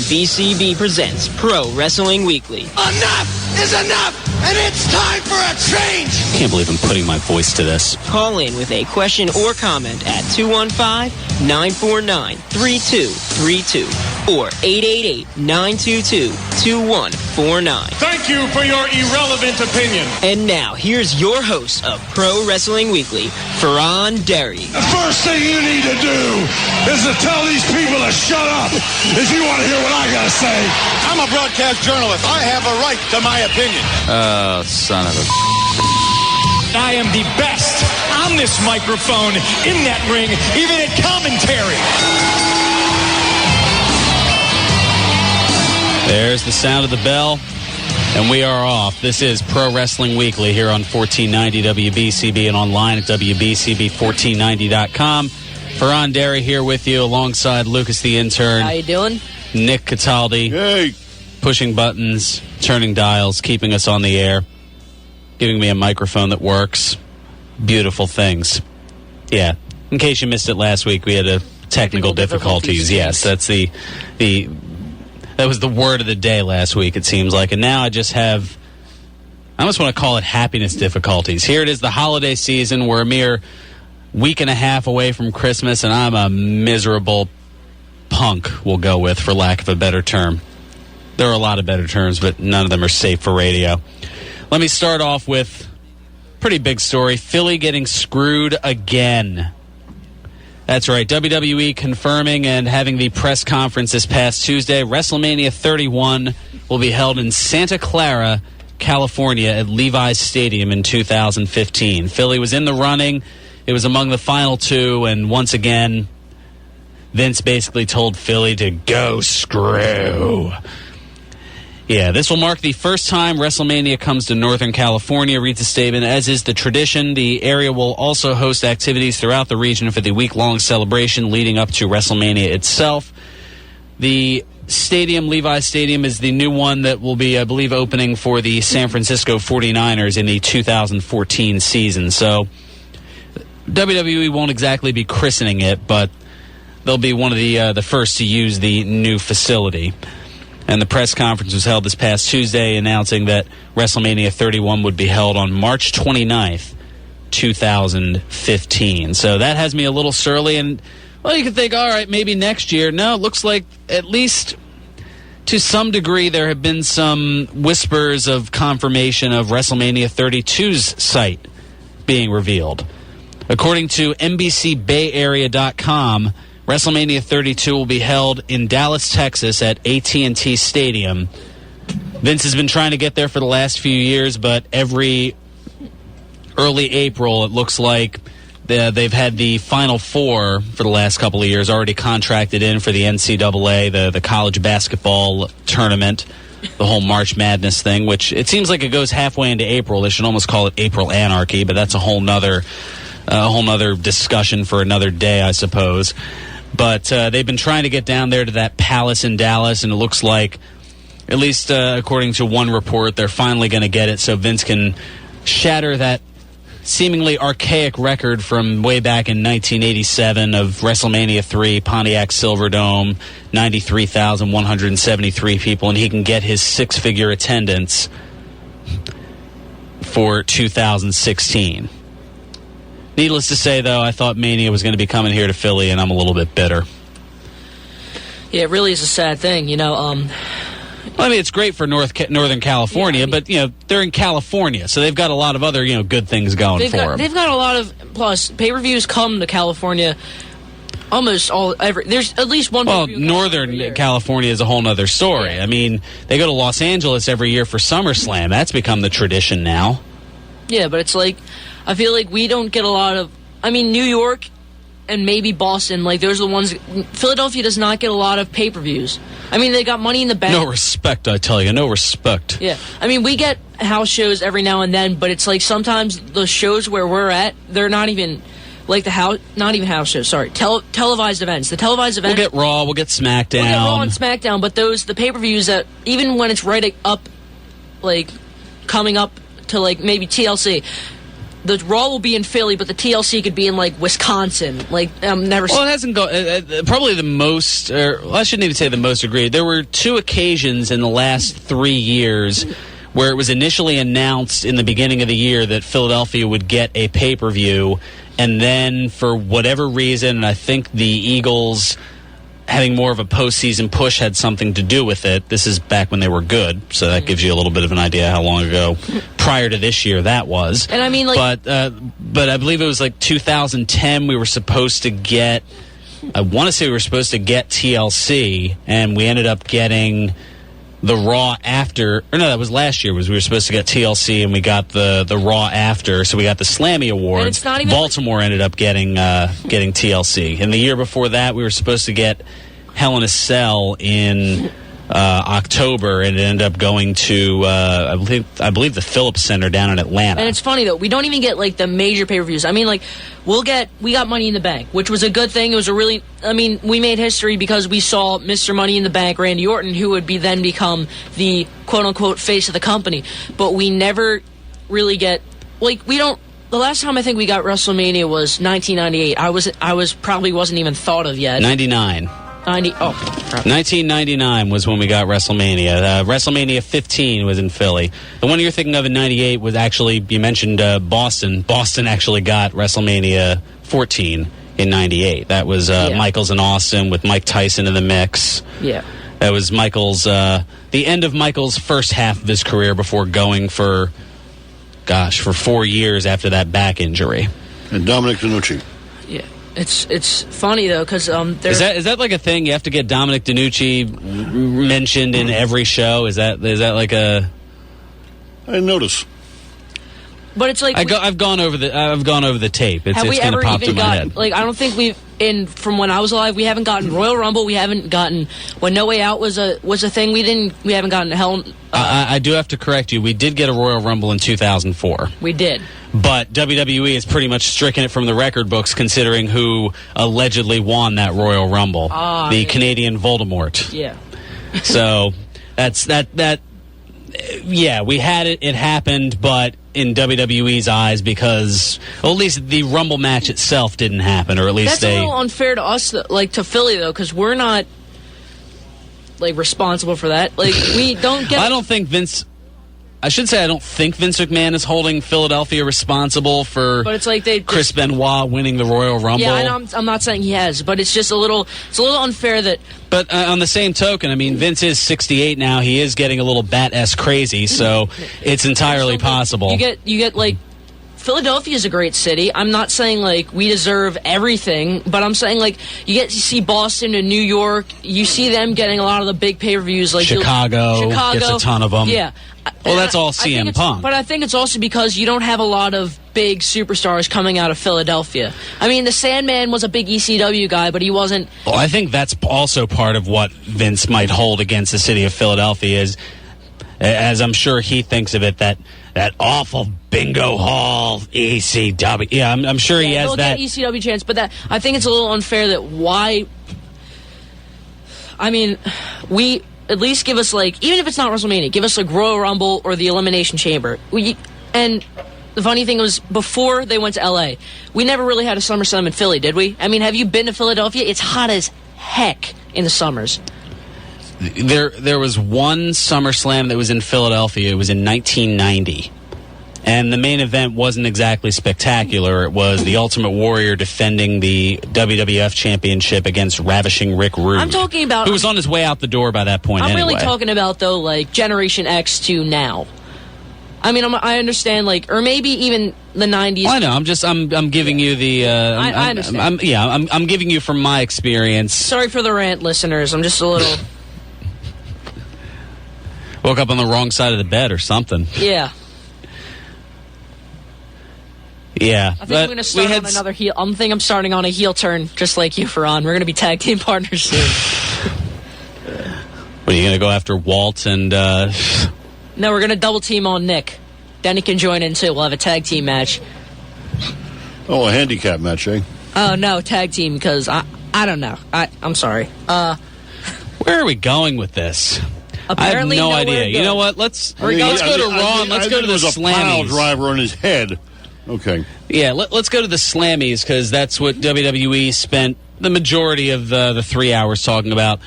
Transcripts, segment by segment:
WBCB presents Pro Wrestling Weekly. Enough is enough, and it's time for a change! I can't believe I'm putting my voice to this. Call in with a question or comment at 215-949-3232 or 888-922-2149. Thank you for your irrelevant opinion. And now, here's your host of Pro Wrestling Weekly, Fearon. The first thing you need to do is to tell these people to shut up if you want to hear what I gotta say. I'm a broadcast journalist. I have a right to my opinion. Oh, son of a... I am the best on this microphone, in that ring, even at commentary. There's the sound of the bell, and we are off. This is Pro Wrestling Weekly here on 1490 WBCB and online at WBCB1490.com. Fearon Derry here with you alongside Lucas the Intern. How you doing? Nick Cataldi. Hey. Pushing buttons, turning dials, keeping us on the air, giving me a microphone that works. Beautiful things. Yeah. In case you missed it last week, we had a technical difficulties. Yes, that's that was the word of the day last week, it seems like. And now I almost want to call it happiness difficulties. Here it is, the holiday season. We're a mere week and a half away from Christmas, and I'm a miserable punk, we'll go with, for lack of a better term. There are a lot of better terms, but none of them are safe for radio. Let me start off with a pretty big story. Philly getting screwed again. That's right. WWE confirming and having the press conference this past Tuesday. WrestleMania 31 will be held in Santa Clara, California at Levi's Stadium in 2015. Philly was in the running. It was among the final two, and once again, Vince basically told Philly to go screw. Yeah, this will mark the first time WrestleMania comes to Northern California, reads the statement. As is the tradition, the area will also host activities throughout the region for the week-long celebration leading up to WrestleMania itself. The stadium, Levi's Stadium, is the new one that will be, I believe, opening for the San Francisco 49ers in the 2014 season. So WWE won't exactly be christening it, but they'll be one of the first to use the new facility. And the press conference was held this past Tuesday announcing that WrestleMania 31 would be held on March 29th, 2015. So that has me a little surly. And, well, you could think, all right, maybe next year. No, it looks like at least to some degree there have been some whispers of confirmation of WrestleMania 32's site being revealed. According to NBCBayArea.com, WrestleMania 32 will be held in Dallas, Texas at AT&T Stadium. Vince has been trying to get there for the last few years, but every early April, it looks like they've had the Final Four for the last couple of years already contracted in for the NCAA, the college basketball tournament, the whole March Madness thing, which it seems like it goes halfway into April. They should almost call it April Anarchy, but that's a whole nother discussion for another day, I suppose. But they've been trying to get down there to that palace in Dallas, and it looks like, at least according to one report, they're finally going to get it so Vince can shatter that seemingly archaic record from way back in 1987 of WrestleMania 3, Pontiac Silverdome, 93,173 people, and he can get his six-figure attendance for 2016. Needless to say, though, I thought Mania was going to be coming here to Philly, and I'm a little bit bitter. Yeah, it really is a sad thing, you know. Well, I mean, it's great for Northern California, yeah, but, you know, they're in California, so they've got a lot of other, you know, good things going for them. They've got a lot of, plus, pay-per-views come to California almost there's at least one. Well, Northern California is a whole other story. Yeah. I mean, they go to Los Angeles every year for SummerSlam. That's become the tradition now. Yeah, but it's like, I feel like we don't get a lot of, I mean, New York and maybe Boston, like, those are the ones. Philadelphia does not get a lot of pay-per-views. I mean, they got Money in the Bank. No respect, I tell you. No respect. Yeah. I mean, we get house shows every now and then, but it's like sometimes the shows where we're at, they're not even, like, not even house shows, sorry. Televised events. The televised events. We'll get Raw, we'll get SmackDown. We'll get Raw and SmackDown, but the pay-per-views that, even when it's right up, like, coming up to, like, maybe TLC, the Raw will be in Philly, but the TLC could be in like Wisconsin. Like never. Well, it hasn't gone. Probably the most. I shouldn't even say the most agreed. There were 2 occasions in the last 3 years where it was initially announced in the beginning of the year that Philadelphia would get a pay-per-view, and then for whatever reason, I think the Eagles having more of a postseason push had something to do with it. This is back when they were good, so that gives you a little bit of an idea how long ago prior to this year that was. And I mean, like, but I believe it was like 2010 we were supposed to get, I want to say we were supposed to get TLC, and we ended up getting the Raw after, or no, that was last year, was we were supposed to get TLC and we got the Raw after, so we got the Slammy Awards. it's not even Baltimore ended up getting TLC. And the year before that, we were supposed to get Hell in a Cell in October, and it ended up going to I believe the Phillips Center down in Atlanta. And it's funny though, we don't even get like the major pay-per-views. I mean, like we got Money in the Bank, which was a good thing. It was we made history because we saw Mr. Money in the Bank, Randy Orton, who would then become the quote-unquote face of the company. But we never really get, like, we don't. The last time I think we got WrestleMania was 1998. I wasn't even thought of yet. 99. 1999 was when we got WrestleMania. WrestleMania 15 was in Philly. The one you're thinking of in 98 was actually, you mentioned Boston. Boston actually got WrestleMania 14 in 98. That was Michaels and Austin with Mike Tyson in the mix. Yeah. That was Michaels, the end of Michaels' first half of his career before going for 4 years after that back injury. And Dominic DeNucci. Yeah. It's funny though because is that like a thing? You have to get Dominic DeNucci mentioned in every show. Is that like a? I didn't notice. But it's like I've gone over the tape. It's kind of popped in my head. Like I don't think from when I was alive, we haven't gotten Royal Rumble. We haven't gotten when No Way Out was a thing. We haven't gotten Hell. I do have to correct you. We did get a Royal Rumble in 2004. We did. But WWE has pretty much stricken it from the record books, considering who allegedly won that Royal Rumble, Canadian Voldemort. Yeah. So that's that. Yeah, we had it. It happened, but in WWE's eyes, because at least the Rumble match itself didn't happen, or at least that's a little unfair to us, to Philly though, because we're not like responsible for that. Like we don't get. I don't think Vince McMahon is holding Philadelphia responsible for. But it's like Chris Benoit winning the Royal Rumble. Yeah, and I'm not saying he has, but it's just a little unfair that. But on the same token, I mean, Vince is 68 now. He is getting a little bat-esque crazy, so it's entirely possible. You get like. Philadelphia is a great city. I'm not saying like we deserve everything, but I'm saying like you see Boston and New York. You see them getting a lot of the big pay-per-views. Like Chicago gets a ton of them. Yeah. Well, that's all CM Punk. But I think it's also because you don't have a lot of big superstars coming out of Philadelphia. I mean, the Sandman was a big ECW guy, but he wasn't. Well, I think that's also part of what Vince might hold against the city of Philadelphia is, as I'm sure he thinks of it, that awful bingo hall ECW. Yeah, I'm sure he has that ECW chance, but that I think it's a little unfair that why. I mean, we at least give us like, even if it's not WrestleMania, give us like Royal Rumble or the Elimination Chamber. And the funny thing was, before they went to LA, we never really had a SummerSlam in Philly, did we? I mean, have you been to Philadelphia? It's hot as heck in the summers. There was one SummerSlam that was in Philadelphia. It was in 1990. And the main event wasn't exactly spectacular. It was the Ultimate Warrior defending the WWF Championship against Ravishing Rick Rude. I'm talking about... who was on his way out the door by that point anyway. I'm really talking about, though, like, Generation X to now. I mean, I understand, like, or maybe even the 90s. Well, I know. I'm giving you the... I understand. I'm giving you from my experience. Sorry for the rant, listeners. I'm just a little... Woke up on the wrong side of the bed or something. Yeah. Yeah. I think I'm going to start on another heel. I think I'm starting on a heel turn, just like you, Fearon. We're going to be tag team partners soon. What, are you going to go after Walt and... No, we're going to double team on Nick. Then he can join in, too. We'll have a tag team match. Oh, a handicap match, eh? Oh, no, tag team, because I don't know. I'm sorry. Where are we going with this? Apparently, I have no idea. You know what? Let's go to Raw and let's go to the Slammies. There was a pile driver on his head Okay. Yeah, let's go to the Slammies, because that's what WWE spent the majority of the 3 hours talking about.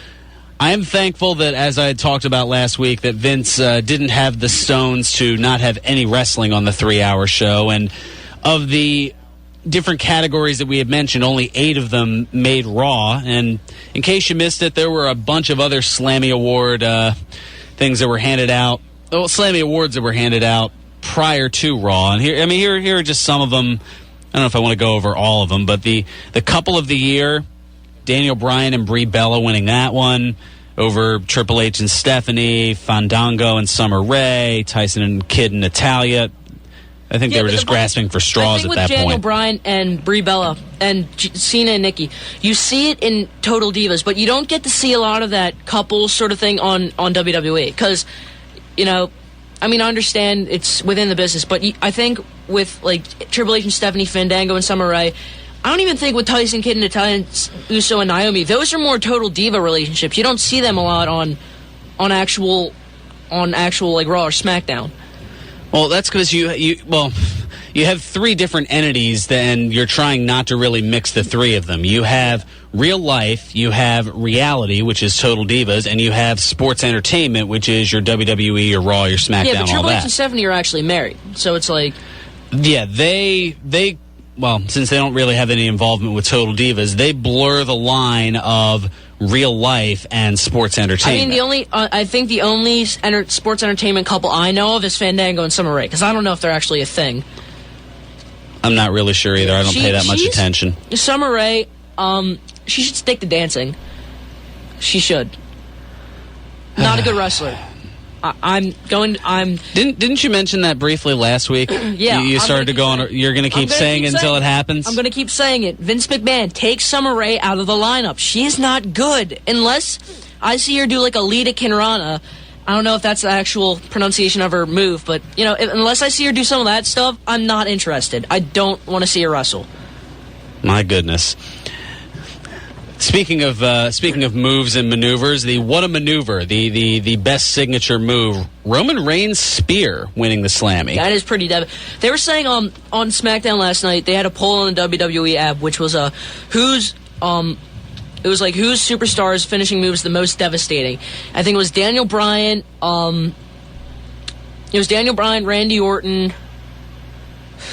I am thankful that, as I had talked about last week, that Vince didn't have the stones to not have any wrestling on the 3-hour show. And of the different categories that we had mentioned, only 8 of them made Raw. And in case you missed it, there were a bunch of other Slammy Award things that were handed out. Well, Slammy Awards that were handed out prior to Raw. And here are just some of them. I don't know if I want to go over all of them, but the couple of the year, Daniel Bryan and Brie Bella winning that one over Triple H and Stephanie, Fandango and Summer Rae, Tyson and Kid and Natalya. I think they were just grasping for straws at that point. With Daniel Bryan and Brie Bella and Cena and Nikki, you see it in Total Divas, but you don't get to see a lot of that couple sort of thing on WWE. Because, I understand it's within the business, but I think with Triple H and Stephanie, Fandango and Summer Rae, I don't even think with Tyson Kidd and Natalya, Uso and Naomi, those are more total diva relationships. You don't see them a lot on actual Raw or SmackDown. Well, that's because you have 3 different entities, and you're trying not to really mix the 3 of them. You have real life, you have reality, which is Total Divas, and you have sports entertainment, which is your WWE, your Raw, your SmackDown, yeah, but Triple all H that. and Stephanie are actually married, so it's like... Yeah, they well, since they don't really have any involvement with Total Divas, they blur the line of real life and sports entertainment. I think the only sports entertainment couple I know of is Fandango and Summer Rae, because I don't know if they're actually a thing. I'm not really sure either. I don't pay that much attention. Summer Rae, she should stick to dancing. She should. Not a good wrestler. Didn't you mention that briefly last week? Yeah. You started to go on. You're going to keep saying it until it happens? I'm going to keep saying it. Vince McMahon, take Summer Rae out of the lineup. She's not good. Unless I see her do a Lita Kinrana. I don't know if that's the actual pronunciation of her move, but, unless I see her do some of that stuff, I'm not interested. I don't want to see her wrestle. My goodness. Speaking of moves and maneuvers, the what a maneuver, the best signature move, Roman Reigns' spear winning the Slammy. That is pretty devastating. They were saying on SmackDown last night, they had a poll on the WWE app, which was whose superstars finishing moves the most devastating. I think it was Daniel Bryan. Randy Orton,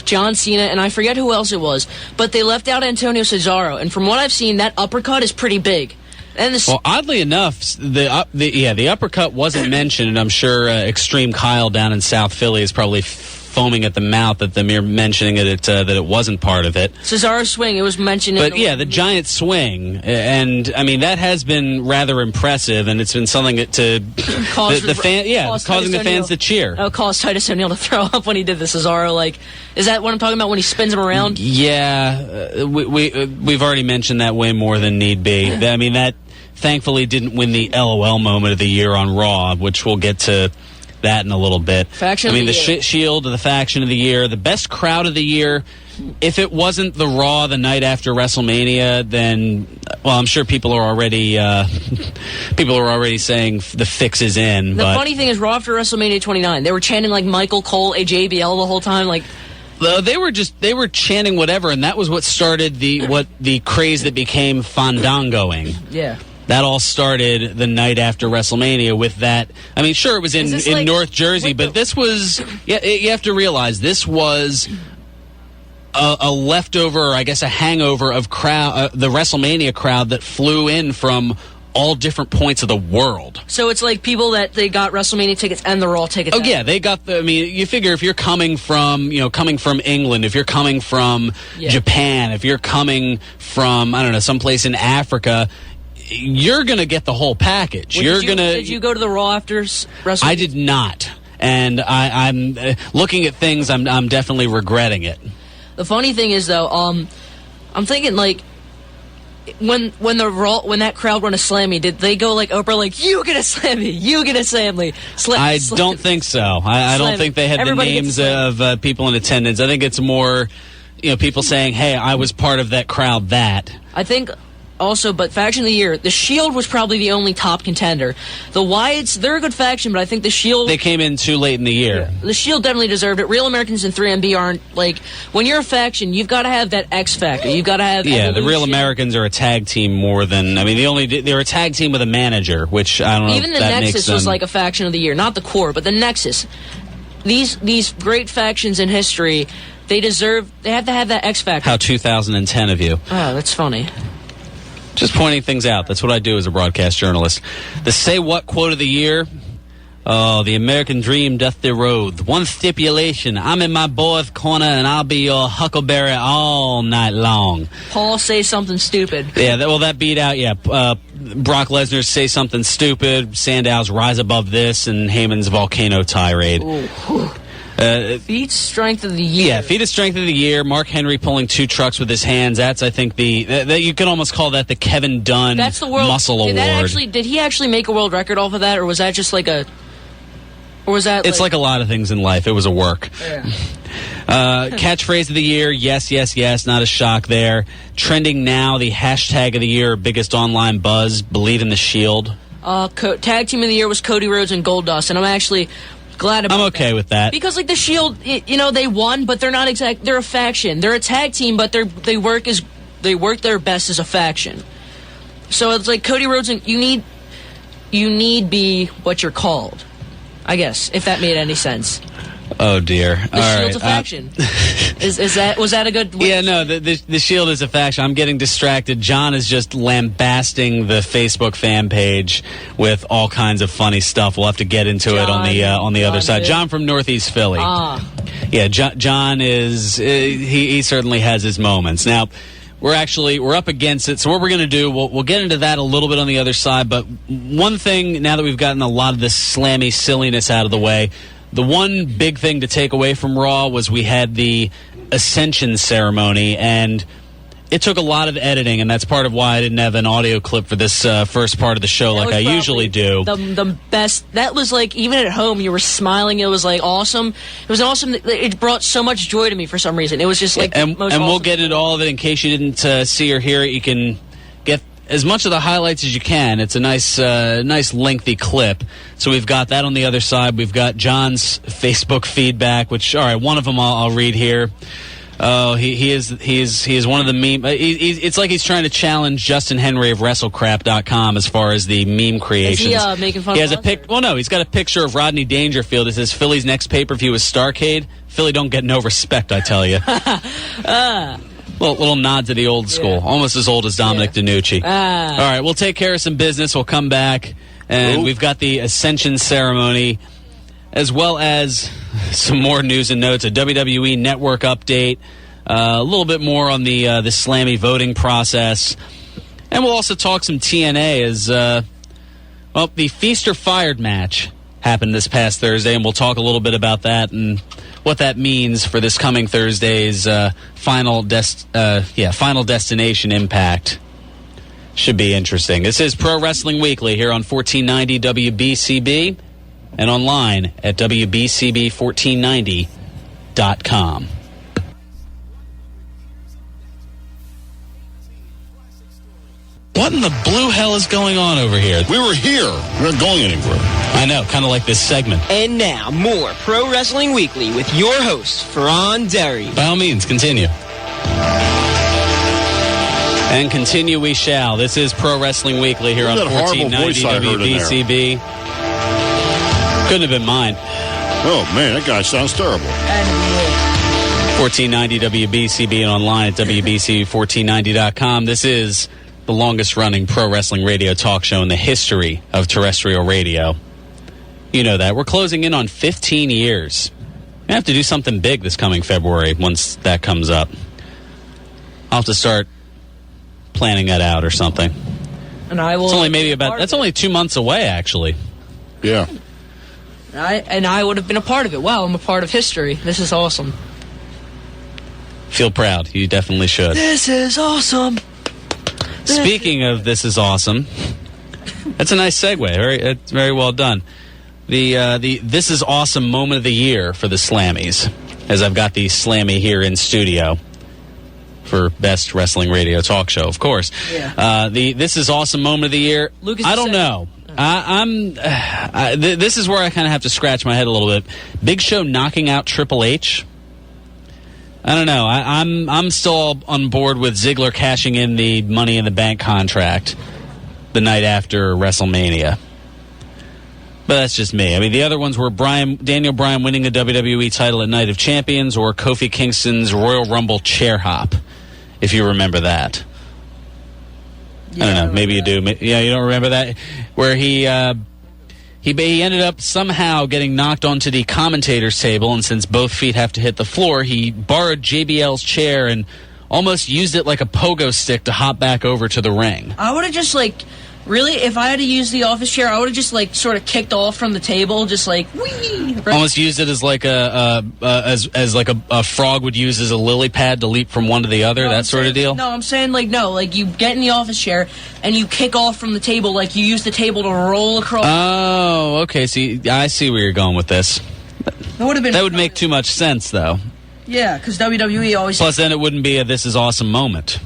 John Cena, and I forget who else it was, but they left out Antonio Cesaro, and from what I've seen, that uppercut is pretty big. And well, oddly enough, the uppercut wasn't mentioned, and I'm sure Extreme Kyle down in South Philly is probably foaming at the mouth at the mere mentioning it that it wasn't part of it. Cesaro's swing, it was mentioned. But the giant swing, and that has been rather impressive, and it's been something to causing the fans to cheer. Oh, caused Titus O'Neil to throw up when he did the Cesaro. Is that what I'm talking about when he spins him around? Yeah, we've already mentioned that way more than need be. That thankfully didn't win the LOL moment of the year on Raw, which we'll get to that in a little bit. The Shield of the faction of the year, the best crowd of the year. If it wasn't the Raw the night after WrestleMania, then I'm sure people are already saying the fix is in. The funny thing is, Raw after WrestleMania 29, they were chanting Michael Cole, AJBL the whole time, They were chanting whatever, and that was what started the craze that became fandangoing. Yeah. That all started the night after WrestleMania with that. Sure, it was in North Jersey, but this was... Yeah, you have to realize, this was a leftover, or I guess a hangover of the WrestleMania crowd that flew in from all different points of the world. So it's people that they got WrestleMania tickets and the Raw tickets. Oh yeah, they got you figure if you're coming from England, if you're coming from Japan, if you're coming from, I don't know, someplace in Africa, you're going to get the whole package. Did you go to the Raw after WrestleMania? I did not. And I'm looking at things, I'm definitely regretting it. The funny thing is, though, I'm thinking, when that crowd won a Slammy, did they go Oprah, you get a Slammy, you get a Slammy? I don't think so. I don't think they had the names of people in attendance. I think it's more, people saying, hey, I was part of that crowd that. I think Also, but faction of the year, the Shield was probably the only top contender. The Wyatts, they're a good faction, but I think the Shield... They came in too late in the year. Yeah, the Shield definitely deserved it. Real Americans and 3MB aren't, like... When you're a faction, you've got to have that X factor. You've got to have... Yeah, evolution. the Real Americans are a tag team more than... I mean, they're a tag team with a manager, which I don't know Even if the that Nexus makes them... was like a faction of the year. Not the core, but the Nexus. These great factions in history, they have to have that X factor. How 2010 of you. Oh, that's funny. Just pointing things out. That's what I do as a broadcast journalist. The Say What quote of the year. Oh, the American dream doth erode. One stipulation. I'm in my boy's corner and I'll be your huckleberry all night long. Paul, say something stupid. Yeah, that beat out, Brock Lesnar's Say Something Stupid, Sandow's Rise Above This, and Heyman's Volcano Tirade. Feat Strength of the Year. Yeah, Feat of Strength of the Year. Mark Henry pulling 2 trucks with his hands. That's, I think, you can almost call that the Kevin Dunn That's the world, Muscle Award. Did he actually make a world record off of that, or was that just like a... Or was that It's like a lot of things in life. It was a work. Yeah. Catchphrase of the year, yes, yes, yes. Not a shock there. Trending now, the hashtag of the year, biggest online buzz, Believe in the Shield. Tag team of the year was Cody Rhodes and Goldust, and I'm actually... glad about I'm okay with that. Because, like, the Shield, they won, but they're not they're a faction. They're a tag team, but they work their best as a faction. So it's like Cody Rhodes, and you need be what you're called, I guess, if that made any sense. Oh, dear. The Shield's a faction. Was that a good... Yeah, no, the Shield is a faction. I'm getting distracted. John is just lambasting the Facebook fan page with all kinds of funny stuff. We'll have to get into it on the other side. John from Northeast Philly. Yeah, John is... he certainly has his moments. Now, we're up against it, so what we're going to do, we'll get into that a little bit on the other side, but one thing, now that we've gotten a lot of this slammy silliness out of the way, the one big thing to take away from Raw was we had the Ascension Ceremony, and it took a lot of editing, and that's part of why I didn't have an audio clip for this first part of the show like I usually do. The best. That was like, even at home, you were smiling. It was like awesome. It was awesome. It brought so much joy to me for some reason. It was just like and we'll get into all of it in case you didn't see or hear it. You can get as much of the highlights as you can. It's a nice lengthy clip. So we've got that on the other side. We've got John's Facebook feedback, which, all right, one of them I'll read here. Oh, he is one of the meme. It's like he's trying to challenge Justin Henry of WrestleCrap.com as far as the meme creations. Is he making fun he of has us? Well, no, he's got a picture of Rodney Dangerfield. It says Philly's next pay-per-view is Starrcade. Philly don't get no respect, I tell you. Little nod to the old school, almost as old as Dominic DeNucci. All right, we'll take care of some business. We'll come back, and we've got the Ascension Ceremony, as well as some more news and notes, a WWE Network update, a little bit more on the Slammy voting process, and we'll also talk some TNA as the Feast or Fired match happened this past Thursday, and we'll talk a little bit about that and what that means for this coming Thursday's Final Destination Impact. Should be interesting. This is Pro Wrestling Weekly here on 1490 WBCB and online at WBCB1490.com. What in the blue hell is going on over here? We were here. We're not going anywhere. I know, kind of like this segment. And now, more Pro Wrestling Weekly with your host, Fearon Derry. By all means, continue. And continue we shall. This is Pro Wrestling Weekly here on 1490 WBCB. Couldn't have been mine. Oh, man, that guy sounds terrible. 1490 WBCB and online at WBCB1490.com. This is the longest-running pro wrestling radio talk show in the history of terrestrial radio. You know that. We're closing in on 15 years. We have to do something big this coming February once that comes up. I'll have to start planning that out or something. And I will. It's only that's only 2 months away, actually. Yeah. I would have been a part of it. Wow, I'm a part of history. This is awesome. Feel proud. You definitely should. This is awesome. Speaking of This Is Awesome, that's a nice segue. Very well done. The This Is Awesome moment of the year for the Slammies, as I've got the Slammy here in studio. for Best Wrestling Radio Talk Show, of course. Yeah. The This Is Awesome Moment of the Year, Lucas I don't know. This is where I kind of have to scratch my head a little bit. Big Show knocking out Triple H. I don't know. I'm still on board with Ziggler cashing in the Money in the Bank contract the night after WrestleMania. But that's just me. I mean, the other ones were Daniel Bryan winning the WWE title at Night of Champions, or Kofi Kingston's Royal Rumble chair hop, if you remember that. Yeah, I don't know. Maybe you do. Yeah, you don't remember that? Where he ended up somehow getting knocked onto the commentator's table, and since both feet have to hit the floor, he borrowed JBL's chair and almost used it like a pogo stick to hop back over to the ring. I would have just, really, if I had to use the office chair, I would have just, sort of kicked off from the table, just whee! Right? Almost used it as like a frog would use as a lily pad to leap from one to the other, that sort of deal? No, I'm saying, you get in the office chair and you kick off from the table, you use the table to roll across. Oh, okay. See, I see where you're going with this. That would make too much sense, though. Yeah, because WWE always... Plus, then it wouldn't be a This Is Awesome moment.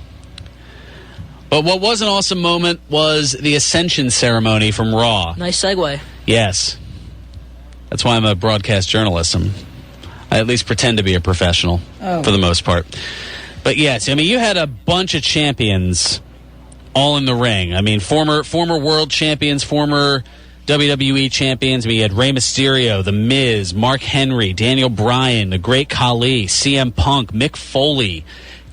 But what was an awesome moment was the Ascension Ceremony from Raw. Nice segue. Yes. That's why I'm a broadcast journalist. I at least pretend to be a professional for the most part. But yes, I mean, you had a bunch of champions all in the ring. I mean, former world champions, former WWE champions. I mean, you had Rey Mysterio, The Miz, Mark Henry, Daniel Bryan, the Great Khali, CM Punk, Mick Foley,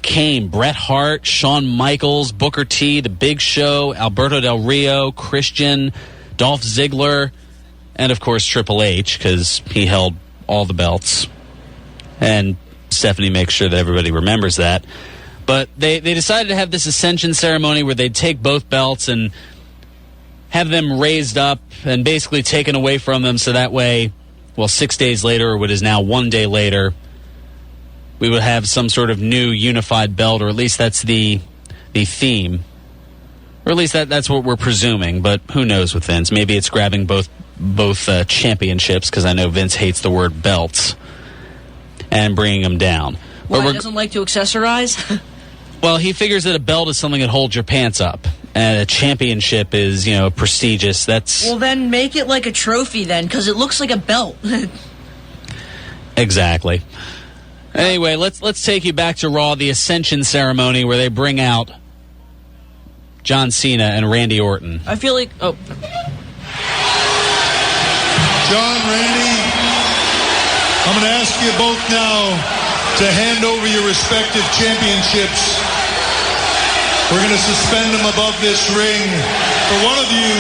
Kane, Bret Hart, Shawn Michaels, Booker T, The Big Show, Alberto Del Rio, Christian, Dolph Ziggler, and of course Triple H, because he held all the belts. And Stephanie makes sure that everybody remembers that. But they decided to have this Ascension Ceremony where they'd take both belts and have them raised up and basically taken away from them, so that way, 6 days later, or what is now 1 day later, we would have some sort of new unified belt, or at least that's the theme. Or at least that's what we're presuming, but who knows with Vince. Maybe it's grabbing both championships, because I know Vince hates the word belts, and bringing them down. Why, he doesn't like to accessorize? Well, he figures that a belt is something that holds your pants up, and a championship is, prestigious. Well, then make it like a trophy then, because it looks like a belt. Exactly. Anyway, let's take you back to Raw, the Ascension Ceremony, where they bring out John Cena and Randy Orton. I feel like... Oh. John, Randy, I'm going to ask you both now to hand over your respective championships. We're going to suspend them above this ring. For one of you,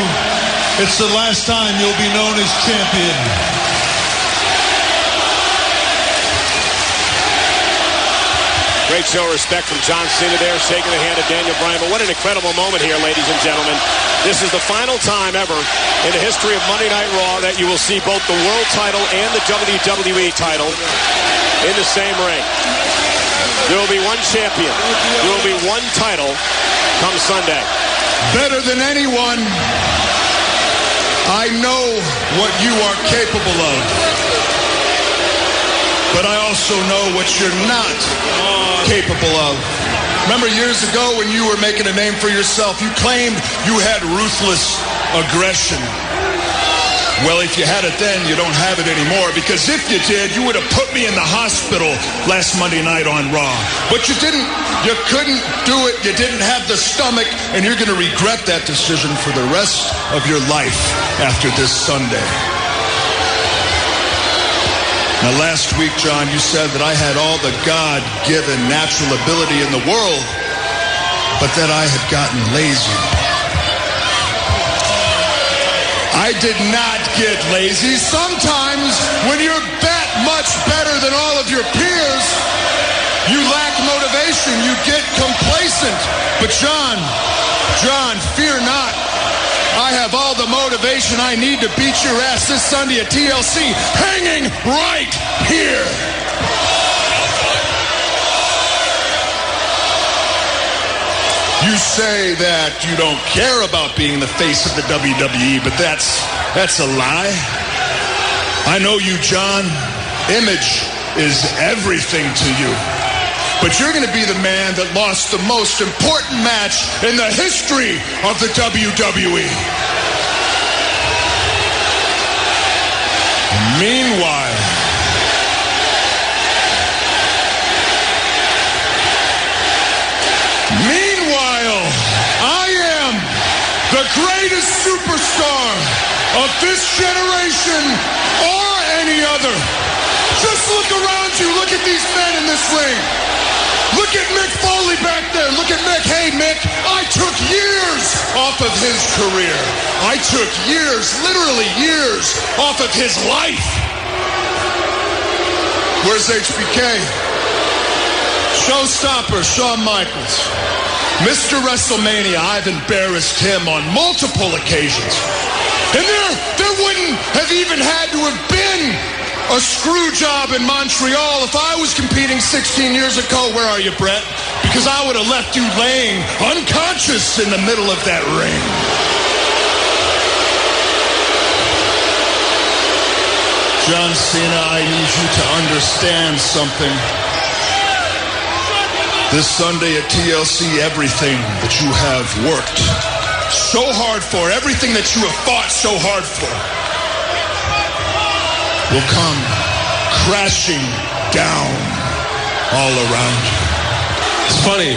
it's the last time you'll be known as champion. Great show of respect from John Cena there, shaking the hand of Daniel Bryan. But what an incredible moment here, ladies and gentlemen. This is the final time ever in the history of Monday Night Raw that you will see both the world title and the WWE title in the same ring. There will be one champion. There will be one title come Sunday. Better than anyone, I know what you are capable of. But I also know what you're not capable of. Remember years ago when you were making a name for yourself, you claimed you had ruthless aggression. Well, if you had it then, you don't have it anymore, because if you did, you would have put me in the hospital last Monday night on Raw. But you didn't. You couldn't do it. You didn't have the stomach, and you're going to regret that decision for the rest of your life after this Sunday. Now, last week, John, you said that I had all the God-given natural ability in the world, but that I had gotten lazy. I did not get lazy. Sometimes, when you're that much better than all of your peers, you lack motivation. You get complacent. But John, fear not. I have all the motivation I need to beat your ass this Sunday at TLC, hanging right here. You say that you don't care about being the face of the WWE, but that's a lie. I know you, John. Image is everything to you. but you're going to be the man that lost the most important match in the history of the WWE. Meanwhile, I am the greatest superstar of this generation or any other. Just look around you. Look at these men in this ring. Look at Mick Foley back there. Look at Mick. Hey, Mick, I took years off of his career. I took years, literally years, off of his life. Where's HBK? Showstopper, Shawn Michaels. Mr. WrestleMania, I've embarrassed him on multiple occasions. And there wouldn't have even had to have been a screw job in Montreal if I was competing 16 years ago. Where are you, Brett? Because I would have left you laying unconscious in the middle of that ring. John Cena, I need you to understand something. This Sunday at TLC, everything that you have worked so hard for, everything that you have fought so hard for, will come crashing down all around you. It's funny.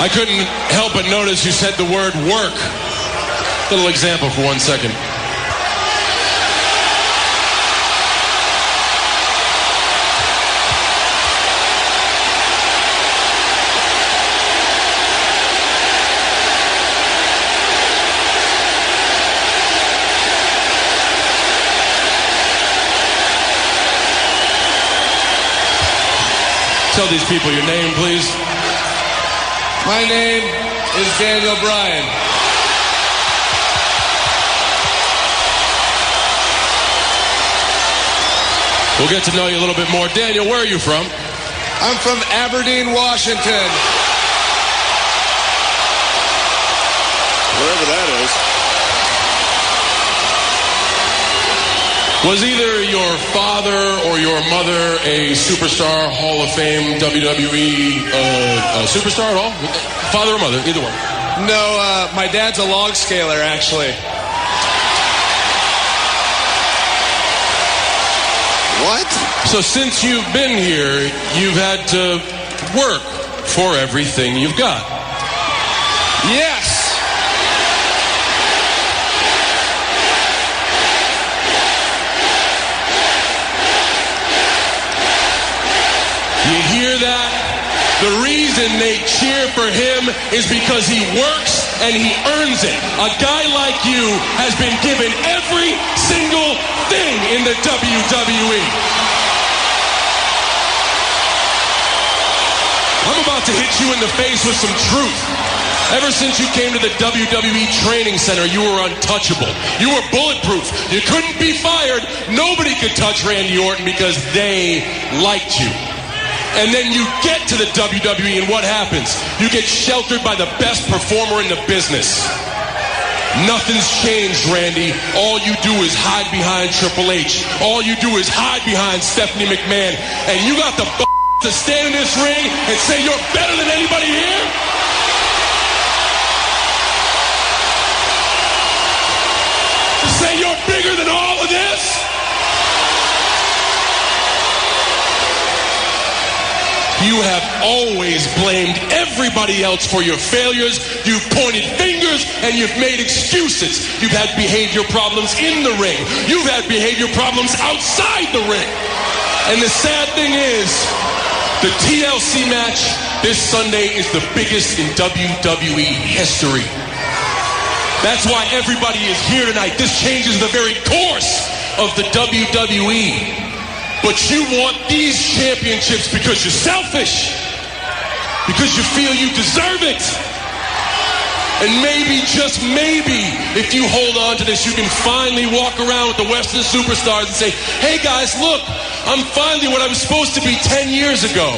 I couldn't help but notice you said the word work. Little example for 1 second. Tell these people your name, please. My name is Daniel Bryan. We'll get to know you a little bit more. Daniel, where are you from? I'm from Aberdeen, Washington. Wherever that is. Was either your father or your mother a superstar, Hall of Fame, WWE superstar at all? Father or mother, either one? No, my dad's a log scaler, actually. What? So since you've been here, you've had to work for everything you've got. Yes. You hear that? The reason they cheer for him is because he works and he earns it. A guy like you has been given every single thing in the WWE. I'm about to hit you in the face with some truth. Ever since you came to the WWE Training Center, you were untouchable. You were bulletproof. You couldn't be fired. Nobody could touch Randy Orton because they liked you. And then you get to the WWE, and what happens? You get sheltered by the best performer in the business. Nothing's changed, Randy. All you do is hide behind Triple H. All you do is hide behind Stephanie McMahon. And you got the to stand in this ring and say you're better than anybody here? To say you're bigger than all of this? You have always blamed everybody else for your failures. You've pointed fingers and you've made excuses. You've had behavior problems in the ring. You've had behavior problems outside the ring. And the sad thing is, the TLC match this Sunday is the biggest in WWE history. That's why everybody is here tonight. This changes the very course of the WWE. But you want these championships because you're selfish. Because you feel you deserve it. And maybe, just maybe, if you hold on to this, you can finally walk around with the Western superstars and say, hey guys, look, I'm finally what I was supposed to be 10 years ago.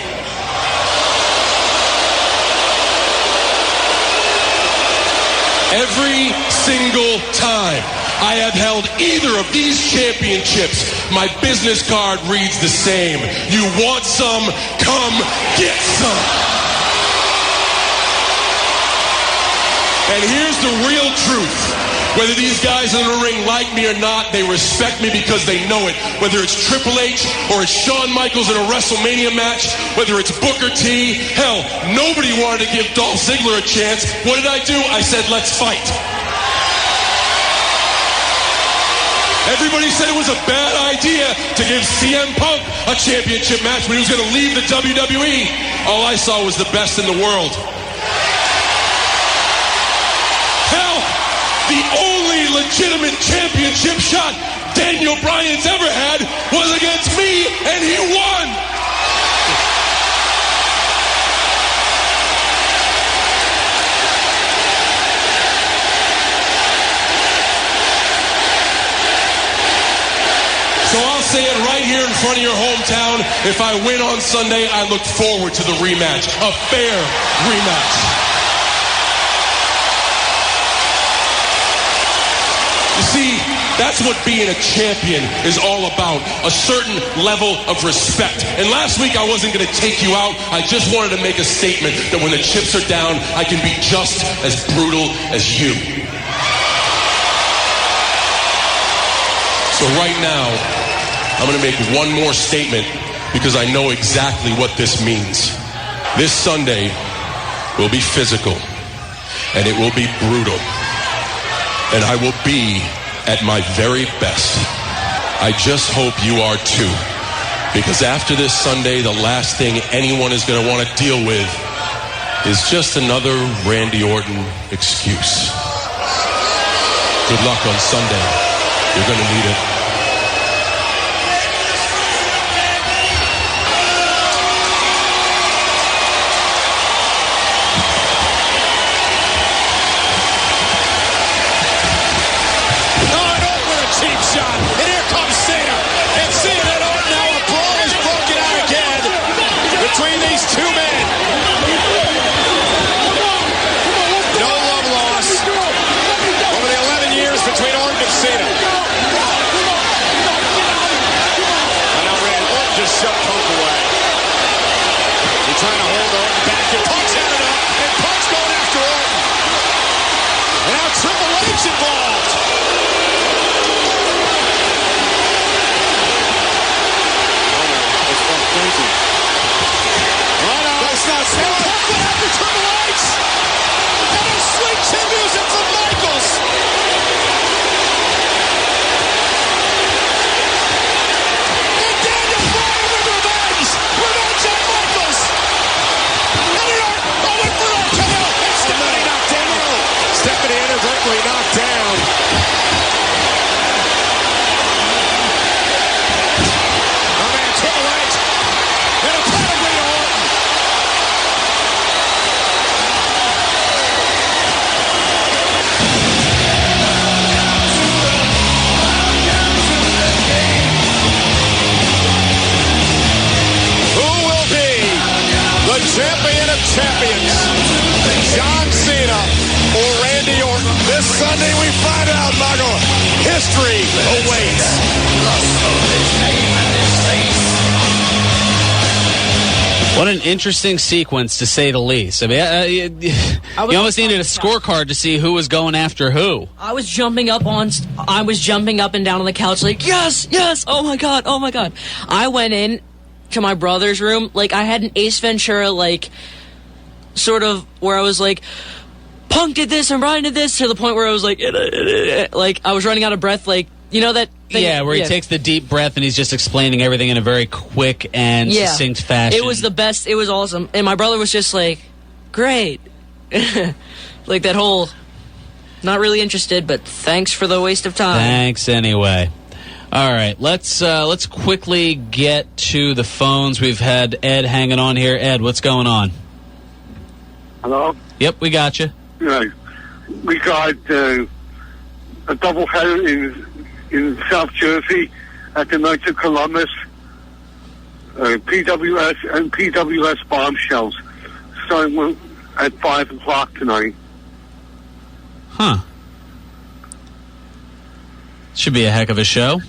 Every single time I have held either of these championships, my business card reads the same. You want some? Come get some. And here's the real truth. Whether these guys in the ring like me or not, they respect me because they know it. Whether it's Triple H or it's Shawn Michaels in a WrestleMania match, whether it's Booker T, hell, nobody wanted to give Dolph Ziggler a chance. What did I do? I said, let's fight. Everybody said it was a bad idea to give CM Punk a championship match when he was going to leave the WWE. All I saw was the best in the world. The only legitimate championship shot Daniel Bryan's ever had was against me, and he won! So I'll say it right here in front of your hometown. If I win on Sunday, I look forward to the rematch. A fair rematch. You see, that's what being a champion is all about, a certain level of respect. And last week I wasn't going to take you out. I just wanted to make a statement that when the chips are down, I can be just as brutal as you. So right now, I'm going to make one more statement because I know exactly what this means. This Sunday will be physical, and it will be brutal. And I will be at my very best. I just hope you are too. Because after this Sunday, the last thing anyone is going to want to deal with is just another Randy Orton excuse. Good luck on Sunday. You're going to need it. Between these two men. No love lost over the 11 years between Orton and Cena. And now Orton just shoved Punk away. He's trying to hold Orton back. And Punk's had it up. And Punk's going after Orton. And now Triple H involved. It's gone crazy. Punk went after Triple H! And there's sweet chin music from Michaels! And Daniel Bryan with revenge! Revenge on Michaels! And went for RKO! And Stephanie knocked down! Stephanie inadvertently knocked down. Oh man, Triple H! And a pedigree to Orton! Champion of champions, John Cena or Randy Orton. This Sunday we find out, Michael. History awaits. What an interesting sequence, to say the least. I mean, you almost needed a scorecard to see who was going after who. I was jumping up and down on the couch like, yes, yes, oh my god. I went in to my brother's room, like I had an Ace Ventura, like, sort of where I was like, Punk did this and Bryan did this, to the point where I was like I was running out of breath, like, you know that thing? Yeah, where he takes the deep breath and he's just explaining everything in a very quick and succinct fashion. It was the best, it was awesome. And my brother was just like, great. Like that whole, not really interested, but thanks for the waste of time. Thanks anyway. All right, let's quickly get to the phones. We've had Ed hanging on here. Ed, what's going on? Hello? Yep, we got you. Yeah, we got a doubleheader in South Jersey at the Knights of Columbus. PWS and PWS bombshells starting at 5 o'clock tonight. Huh. Should be a heck of a show.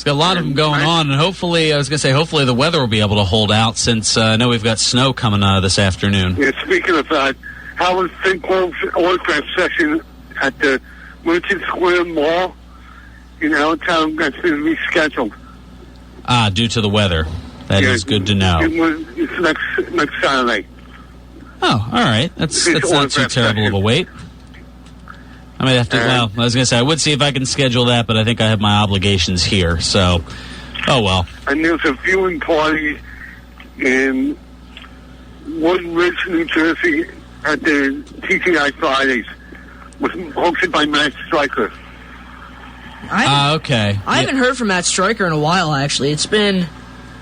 got a lot of them going on, and hopefully the weather will be able to hold out since I know we've got snow coming this afternoon. Yeah, speaking of that, Howard Finkel's autograph session at the Merchant Square Mall in Allentown has been rescheduled. Due to the weather. That is good to know. It's next Saturday. Oh, all right. That's not too terrible of a wait. I might have to. Well, I was going to say I would see if I can schedule that, but I think I have my obligations here. So, oh well. And there's a viewing party in Woodridge, New Jersey, at the TTI Fridays, hosted by Matt Stryker. Okay. I haven't heard from Matt Stryker in a while. Actually, it's been.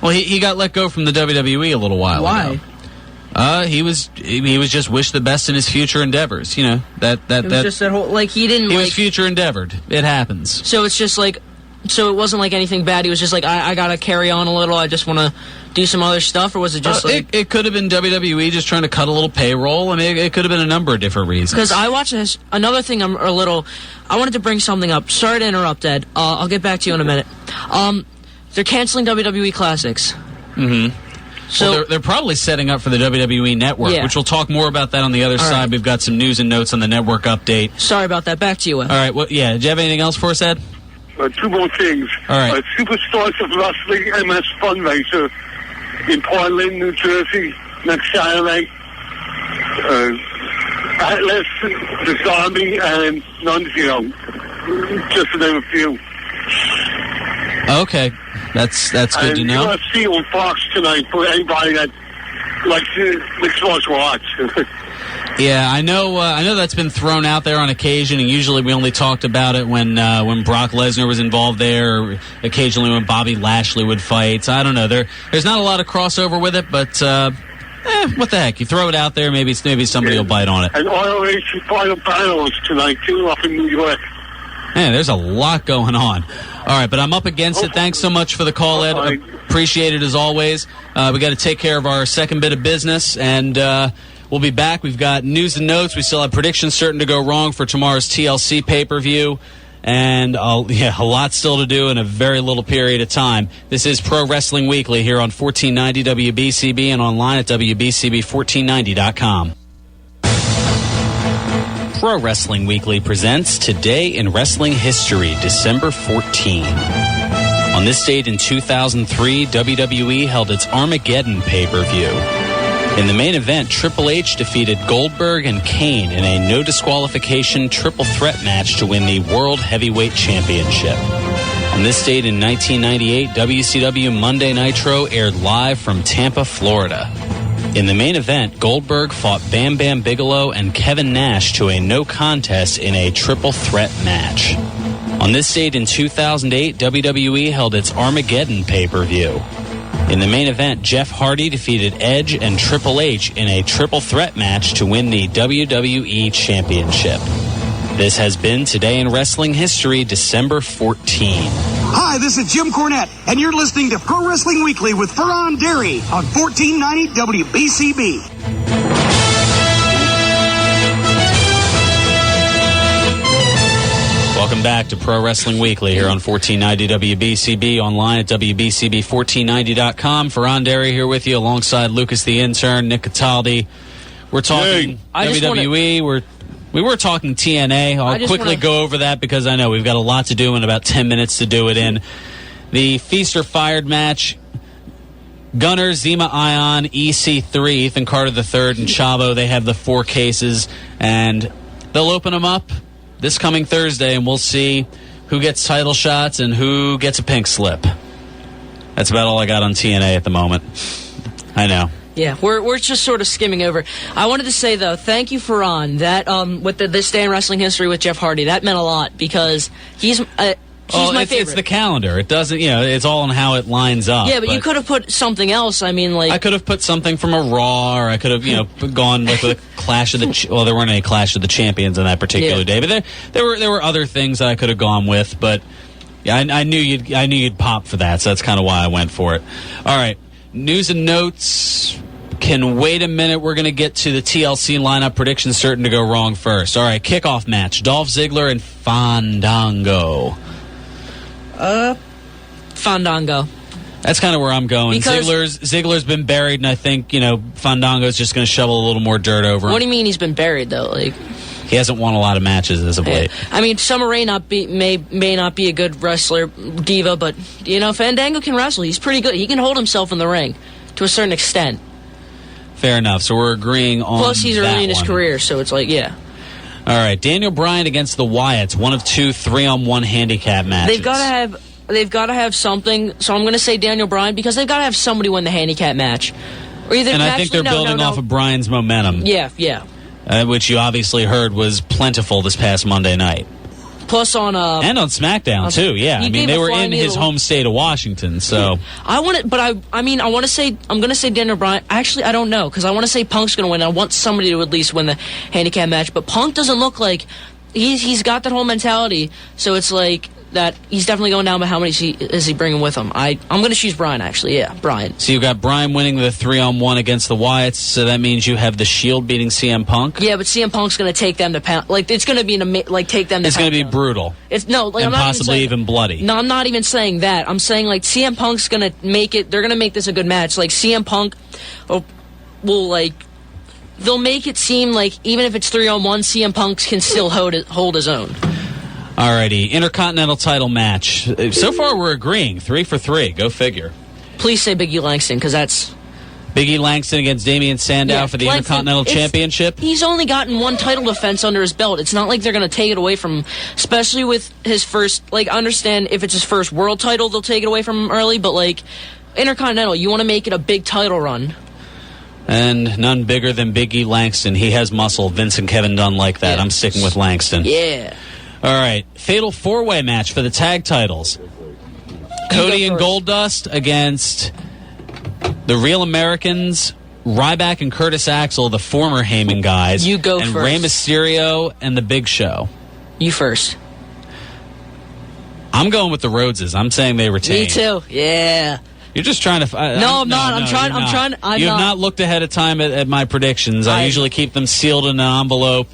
Well, he got let go from the WWE a little while ago. Why? He was just wished the best in his future endeavors. You know that It was just that whole he didn't. He was future endeavored. It happens. So it's just so it wasn't like anything bad. He was just I gotta carry on a little. I just want to do some other stuff, or was it just it could have been WWE just trying to cut a little payroll. I mean, it could have been a number of different reasons. Because I watched this. Another thing, I wanted to bring something up. Sorry to interrupt, Ed. I'll get back to you in a minute. They're canceling WWE Classics. Mm-hmm. So they're probably setting up for the WWE Network, which we'll talk more about that on the other side. Right. We've got some news and notes on the network update. Sorry about that. Back to you, Ed. All right. Well, do you have anything else for us, Ed? Two more things. All right. Superstars of Wrestling MS fundraiser in Portland, New Jersey, next Saturday. Atlas, the Zombie, and Nunzio, just to name a few. Okay, that's good to know. UFC on Fox tonight for anybody that likes mixed martial arts. Yeah, I know that's been thrown out there on occasion, and usually we only talked about it when Brock Lesnar was involved there, or occasionally when Bobby Lashley would fight. So I don't know. There's not a lot of crossover with it, but what the heck? You throw it out there, maybe somebody will bite on it. And ROH Final Battle is tonight too, up in New York. Man, there's a lot going on. All right, but I'm up against it. Thanks so much for the call, Ed. Appreciate it as always. We got to take care of our second bit of business, and we'll be back. We've got news and notes. We still have predictions certain to go wrong for tomorrow's TLC pay-per-view, and a lot still to do in a very little period of time. This is Pro Wrestling Weekly here on 1490 WBCB and online at WBCB1490.com. Pro Wrestling Weekly presents Today in Wrestling History, December 14. On this date in 2003, WWE held its Armageddon pay-per-view. In the main event, Triple H defeated Goldberg and Kane in a no-disqualification triple threat match to win the World Heavyweight Championship. On this date in 1998, WCW Monday Nitro aired live from Tampa, Florida. In the main event, Goldberg fought Bam Bam Bigelow and Kevin Nash to a no contest in a triple threat match. On this date in 2008, WWE held its Armageddon pay-per-view. In the main event, Jeff Hardy defeated Edge and Triple H in a triple threat match to win the WWE Championship. This has been Today in Wrestling History, December 14. Hi, this is Jim Cornette, and you're listening to Pro Wrestling Weekly with Fearon Derry on 1490 WBCB. Welcome back to Pro Wrestling Weekly here on 1490 WBCB, online at WBCB1490.com. Fearon Derry here with you alongside Lucas the Intern, Nick Cataldi. We're talking WWE, we were talking TNA. I'll quickly go over that because I know we've got a lot to do and about 10 minutes to do it in. The Feast or Fired match, Gunner, Zema Ion, EC3, Ethan Carter III, and Chavo, they have the 4 cases, and they'll open them up this coming Thursday, and we'll see who gets title shots and who gets a pink slip. That's about all I got on TNA at the moment. I know. Yeah, we're just sort of skimming over. I wanted to say, though, thank you, Fearon, that with this day in wrestling history with Jeff Hardy. That meant a lot because he's my favorite. It's the calendar. It doesn't, it's all on how it lines up. Yeah, but you could have put something else. I mean, I could have put something from a Raw, or I could have, gone with a Clash of the. Well, there weren't any Clash of the Champions on that particular day, but there were other things that I could have gone with. But yeah, I knew you'd pop for that, so that's kind of why I went for it. All right, news and notes. Can wait a minute. We're going to get to the TLC lineup predictions certain to go wrong first. All right, kickoff match. Dolph Ziggler and Fandango. Fandango. That's kind of where I'm going. Because Ziggler's been buried, and I think, Fandango's just going to shovel a little more dirt over him. What do you mean he's been buried, though? Like, he hasn't won a lot of matches as of late. I mean, Summer Rae may not be a good wrestler, diva, but, Fandango can wrestle. He's pretty good. He can hold himself in the ring to a certain extent. Fair enough. So we're agreeing on Plus, he's that early in his one. career, so it's like, yeah. All right, Daniel Bryan against the Wyatts, one of 2 3-on-1 handicap matches. They've got to have something. So I'm going to say Daniel Bryan because they've got to have somebody win the handicap match. I think they're building off of Bryan's momentum. Yeah. Which you obviously heard was plentiful this past Monday night. Plus on and on SmackDown too. Yeah, I mean they were in his home state of Washington. So I'm going to say Daniel Bryan. Actually, I don't know because I want to say Punk's going to win. I want somebody to at least win the handicap match, but Punk doesn't look like he's got that whole mentality. So it's like that he's definitely going down. But how many is he bringing with him? I'm going to choose Bryan. Actually, yeah, Bryan. So you got Bryan winning the 3-on-1 against the Wyatts. So that means you have the Shield beating CM Punk. Yeah, but CM Punk's going to take them to pound. Like it's going to be take them. It's going to be brutal. It's no, like, and I'm not possibly even bloody. No, I'm not even saying that. I'm saying like CM Punk's going to make it. They're going to make this a good match. Like CM Punk will like. They'll make it seem like even if it's 3-on-1, CM Punk can still hold his own. Alrighty, Intercontinental title match. So far, we're agreeing 3 for 3. Go figure. Please say Big E Langston because that's Big E Langston against Damian Sandow for the Intercontinental Championship. He's only gotten 1 title defense under his belt. It's not like they're going to take it away from him, especially with his first. Like, understand if it's his first world title, they'll take it away from him early. But like Intercontinental, you want to make it a big title run. And none bigger than Big E Langston. He has muscle. Vince and Kevin Dunn like that. I'm sticking with Langston. Yeah. All right. Fatal 4-way match for the tag titles. Cody and Goldust against the Real Americans, Ryback and Curtis Axel, the former Heyman guys. You go and first. Rey Mysterio and the Big Show. You first. I'm going with the Rhodeses. I'm saying they retain. Me too. Yeah. You're just trying to... No, I'm not. You have not looked ahead of time at my predictions. I usually keep them sealed in an envelope,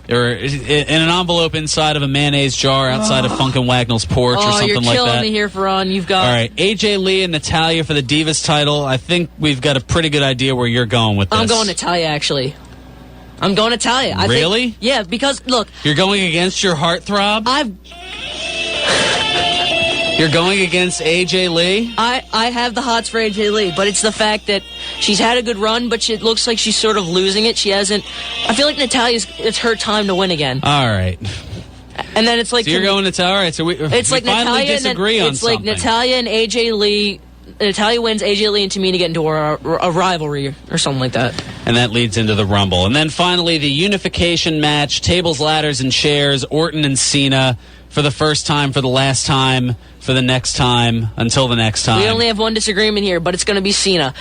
or in an envelope inside of a mayonnaise jar outside of Funk and Wagnall's porch or something like that. You're killing me here, Fearon. You've got... All right, AJ Lee and Natalya for the Divas title. I think we've got a pretty good idea where you're going with this. I'm going Natalya, actually. I'm going Natalya. Really? Yeah, because, look... You're going against your heartthrob? You're going against AJ Lee? I have the hots for AJ Lee, but it's the fact that she's had a good run, but it looks like she's sort of losing it. She hasn't... I feel like it's her time to win again. All right. And then it's like... So you're going Natalya? All right, so we like finally disagree on something. It's like Natalya and AJ Lee... Natalya wins, AJ Lee and Tamina get into a rivalry or something like that. And that leads into the Rumble. And then finally, the unification match, tables, ladders, and chairs, Orton and Cena for the first time, for the last time, for the next time, until the next time. We only have one disagreement here, but it's going to be Cena.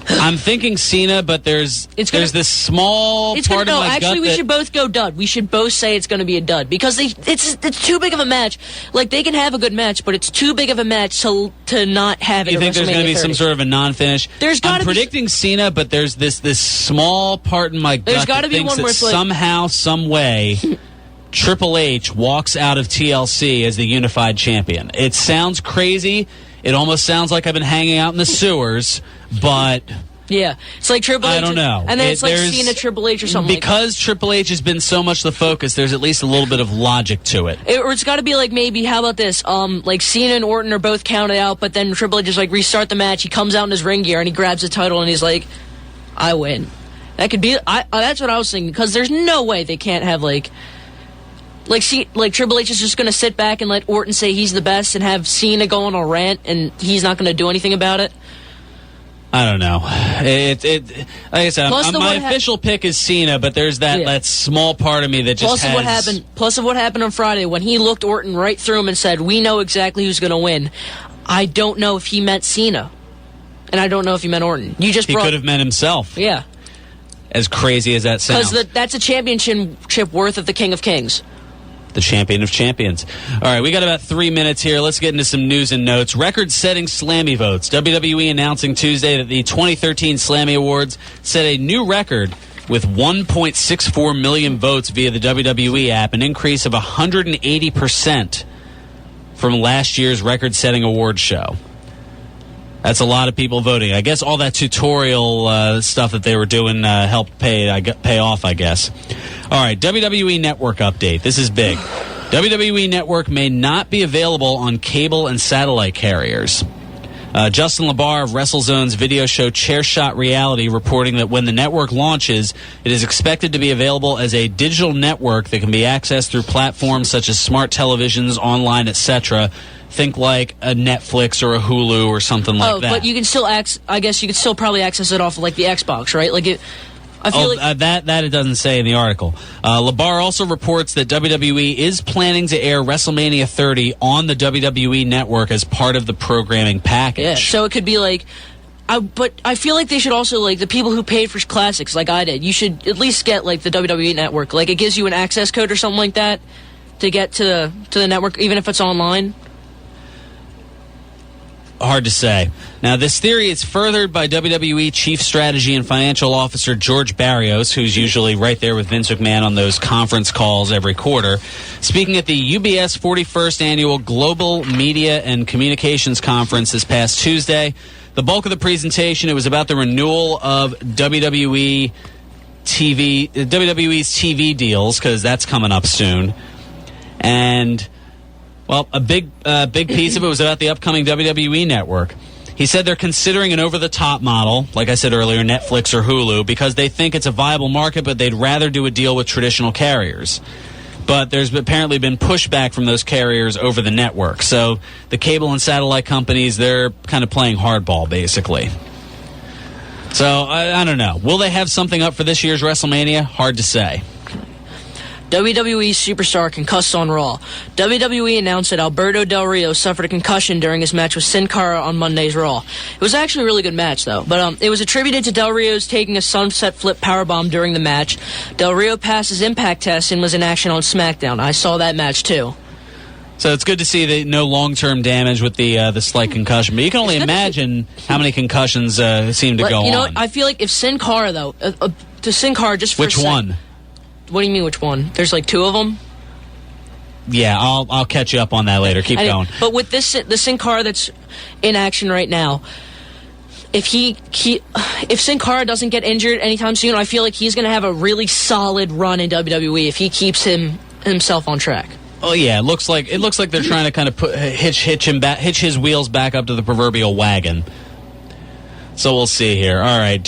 I'm thinking Cena, but there's this small part of my gut we should both go dud. We should both say it's going to be a dud because it's too big of a match. Like, they can have a good match, but it's too big of a match to not have it. You think there's going to be some sort of a non-finish? I'm predicting Cena, but there's this small part in my gut that thinks that somehow, some way, Triple H walks out of TLC as the unified champion. It sounds crazy. It almost sounds like I've been hanging out in the sewers, but... Yeah, it's like Triple H. I don't know. And then it's like Cena Triple H or something. Because Triple H has been so much the focus, there's at least a little bit of logic to it. Or it's got to be like maybe, how about this? Like Cena and Orton are both counted out, but then Triple H just like restart the match. He comes out in his ring gear and he grabs the title and he's like, I win. That could be... that's what I was thinking, because there's no way they can't have like Triple H is just going to sit back and let Orton say he's the best and have Cena go on a rant and he's not going to do anything about it? I don't know. Like I said, my official pick is Cena, but there's that small part of me that just Plus of what happened on Friday when he looked Orton right through him and said, we know exactly who's going to win. I don't know if he meant Cena. And I don't know if he meant Orton. He could have meant himself. Yeah. As crazy as that sounds. Because that's a championship worth of the King of Kings. The champion of champions. All right, we got about 3 minutes here. Let's get into some news and notes. Record-setting Slammy votes. WWE announcing Tuesday that the 2013 Slammy Awards set a new record with 1.64 million votes via the WWE app, an increase of 180% from last year's record-setting award show. That's a lot of people voting. I guess all that tutorial stuff that they were doing helped pay off, I guess. All right, WWE Network update. This is big. WWE Network may not be available on cable and satellite carriers. Justin LaBar of WrestleZone's video show Chairshot Reality reporting that when the network launches, it is expected to be available as a digital network that can be accessed through platforms such as smart televisions, online, etc. Think like a Netflix or a Hulu or something like that. But you can still I guess you could still probably access it off of, like, the Xbox, right? Like I feel that it doesn't say in the article. LaBar also reports that WWE is planning to air WrestleMania 30 on the WWE Network as part of the programming package. Yeah, so it could be like, but I feel like they should also, like, the people who paid for classics, like I did, you should at least get, like, the WWE Network. Like, it gives you an access code or something like that to get to the network, even if it's online. Hard to say. Now, this theory is furthered by WWE Chief Strategy and Financial Officer George Barrios, who's usually right there with Vince McMahon on those conference calls every quarter. Speaking at the UBS 41st Annual Global Media and Communications Conference this past Tuesday, the bulk of the presentation, it was about the renewal of WWE's TV deals, because that's coming up soon. And... well, a big piece of it was about the upcoming WWE Network. He said they're considering an over-the-top model, like I said earlier, Netflix or Hulu, because they think it's a viable market, but they'd rather do a deal with traditional carriers. But there's apparently been pushback from those carriers over the network. So the cable and satellite companies, they're kind of playing hardball, basically. So, I don't know. Will they have something up for this year's WrestleMania? Hard to say. WWE superstar concussed on Raw. WWE announced that Alberto Del Rio suffered a concussion during his match with Sin Cara on Monday's Raw. It was actually a really good match, though. But it was attributed to Del Rio's taking a sunset flip powerbomb during the match. Del Rio passed his impact test and was in action on SmackDown. I saw that match, too. So it's good to see that no long-term damage with the slight concussion. But you can only imagine how many concussions seem to go on. You know, I feel like if Sin Cara, though, to Sin Cara just for Which one? What do you mean, which one? There's like two of them? Yeah, I'll catch you up on that later. Keep going. But with the Sin Cara that's in action right now, if Sin Cara doesn't get injured anytime soon, I feel like he's going to have a really solid run in WWE if he keeps himself on track. Oh yeah, it looks like they're trying to kind of hitch his wheels back up to the proverbial wagon. So we'll see here. All right,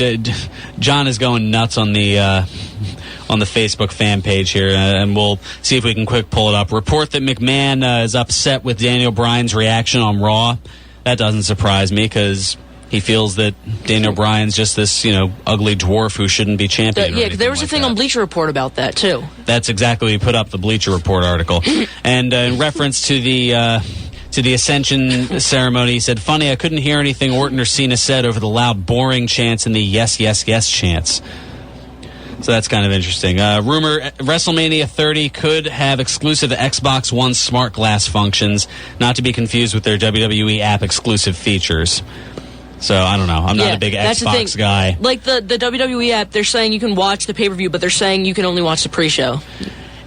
John is going nuts on the Facebook fan page here, and we'll see if we can quick pull it up. Report that McMahon is upset with Daniel Bryan's reaction on Raw. That doesn't surprise me, because he feels that Daniel Bryan's just this, ugly dwarf who shouldn't be champion. Yeah, there was a thing on Bleacher Report about that, too. That's exactly what he put up, the Bleacher Report article. And in reference to the Ascension ceremony, he said, "Funny, I couldn't hear anything Orton or Cena said over the loud, boring chants and the yes, yes, yes chants." So that's kind of interesting. Rumor, WrestleMania 30 could have exclusive Xbox One smart glass functions, not to be confused with their WWE app exclusive features. So, I don't know. I'm not a big Xbox guy. Like the WWE app, they're saying you can watch the pay-per-view, but they're saying you can only watch the pre-show.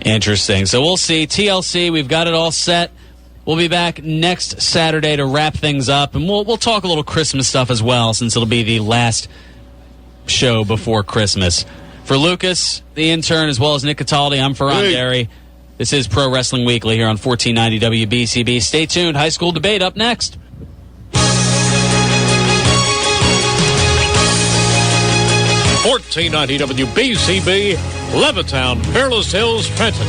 Interesting. So we'll see. TLC, we've got it all set. We'll be back next Saturday to wrap things up, and we'll talk a little Christmas stuff as well, since it'll be the last show before Christmas. For Lucas, the intern, as well as Nick Cataldi, I'm Fearon Derry. This is Pro Wrestling Weekly here on 1490 WBCB. Stay tuned. High school debate up next. 1490 WBCB, Levittown, Fairless Hills, Trenton.